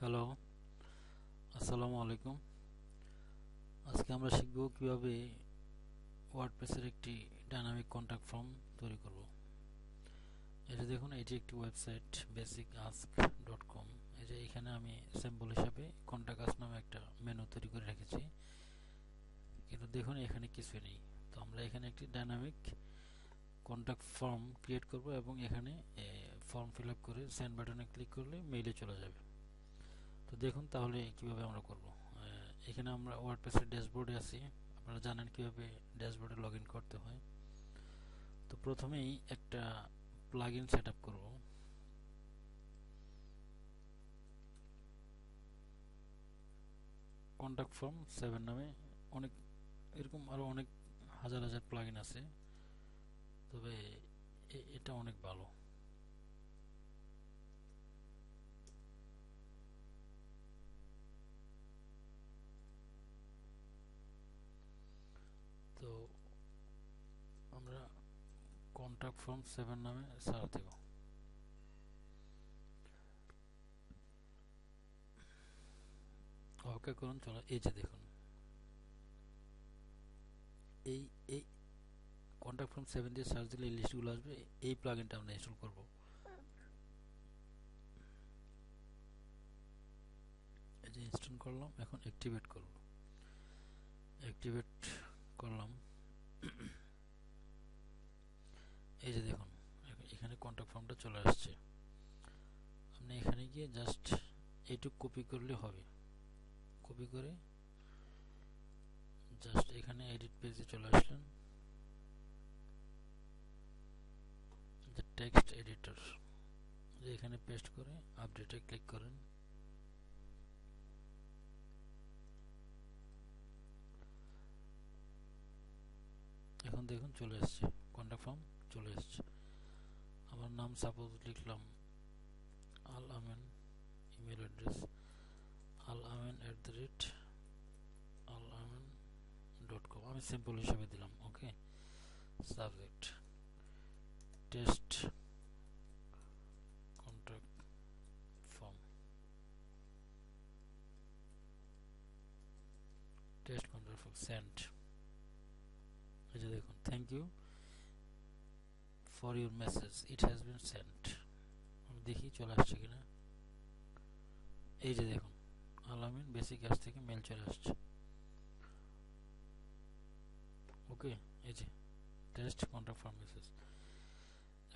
Hello, আসসালামু আলাইকুম। আজকে আমরা শিখব কিভাবে ওয়ার্ডপ্রেসের একটি ডাইনামিক কন্টাক্ট ফর্ম তৈরি করব। এটা দেখুন, এটি একটি ওয়েবসাইট basicask.com। এই যে এখানে আমি স্যাম্পল হিসাবে কন্টাক্ট আস নামে একটা মেনু তৈরি করে রেখেছি, কিন্তু দেখুন এখানে কিছুই নেই। তো আমরা এখানে একটি ডাইনামিক কন্টাক্ট ফর্ম ক্রিয়েট করব এবং এখানে ফর্ম ফিল আপ করে সেন্ড বাটনে ক্লিক করলে মেইলে চলে যাবে। তো দেখুন তাহলে কিভাবে আমরা করব। এখানে আমরা ওয়ার্ডপ্রেসের ড্যাশবোর্ডে আছি। আপনারা জানেন কিভাবে ড্যাশবোর্ডে লগ ইন করতে হয়। তো প্রথমেই একটা প্লাগইন সেট আপ করব। কন্টাক্ট ফর্ম 7 নামে অনেক এরকম আরো অনেক হাজার হাজার প্লাগইন আছে, তবে এটা অনেক ভালো। তো আমরা কন্টাক্ট ফর্ম 7 নামে সার্চ দেব। ওকে করুন, চলো। এই যে দেখুন, এই এই কন্টাক্ট ফর্ম 7 দিয়ে সার্চ দিলে এই লিস্টগুলো আসবে। এই প্লাগইনটা আমরা ইনস্টল করব। এই যে ইনস্টল করলাম, এখন অ্যাক্টিভেট করব। অ্যাক্টিভেট করলাম। এই যে দেখুন, এখানে কন্টাক্ট ফর্মটা চলে আসছে। আপনি এখানে গিয়ে জাস্ট এইটুকু কপি করলে হবে। কপি করে জাস্ট এখানে এডিট পেজে চলে আসলেন, যে টেক্সট এডিটর, যে এখানে পেস্ট করে আপডেটে ক্লিক করেন। এখন দেখুন চলে এসছে, কন্টাক্ট ফর্ম চলে এসছে। আমার নাম সাপোজ লিখলাম আল আমিন, ইমেল অ্যাড্রেস alamin@alamin.com, আমি সিম্পল হিসেবে দিলাম। Okay, subject test contact form, test contact form send. এই যে দেখুন, thank you for your message, it has been sent. দেখি চলে আসছে কিনা। এই যে দেখুন, আলামিন বেসিক অ্যাপস থেকে মেল চলে আসছে। ওকে, এই যে টেস্ট কন্টাক্ট ফর্ম মেসেজ।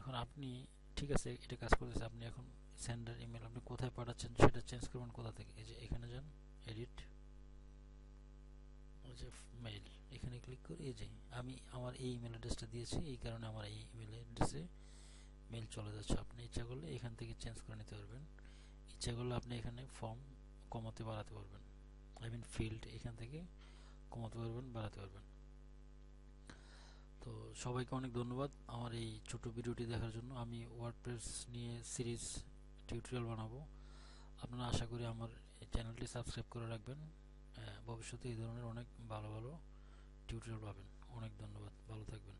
এখন আপনি, ঠিক আছে, এটা কাজ করতেছে। আপনি এখন সেন্ডার ইমেল আপনি কোথায় পাঠাচ্ছেন সেটা চেঞ্জ করবেন। কোথা থেকে? এই যে এখানে যান, এডিট, ওই যে মেইল, এখানে ক্লিক করে এই যে আমি আমার এই ইমেল অ্যাড্রেসটা দিয়েছি, এই কারণে আমার এই ইমেল অ্যাড্রেসে মেল চলে যাচ্ছে। আপনি ইচ্ছা করলে এখান থেকে চেঞ্জ করে নিতে পারবেন। ইচ্ছা করলে আপনি এখানে ফর্ম কমাতে বাড়াতে পারবেন। আই মিন ফিল্ড এখান থেকে কমাতে পারবেন, বাড়াতে পারবেন। তো সবাইকে অনেক ধন্যবাদ আমার এই ছোট ভিডিওটি দেখার জন্য। আমি ওয়ার্ডপ্রেস নিয়ে সিরিজ টিউটোরিয়াল বানাবো। আপনারা আশা করি আমার এই চ্যানেলটি সাবস্ক্রাইব করে রাখবেন। ভবিষ্যতে এই ধরনের অনেক ভালো ভালো টিউটোরিয়াল পাবেন। অনেক ধন্যবাদ, ভালো থাকবেন।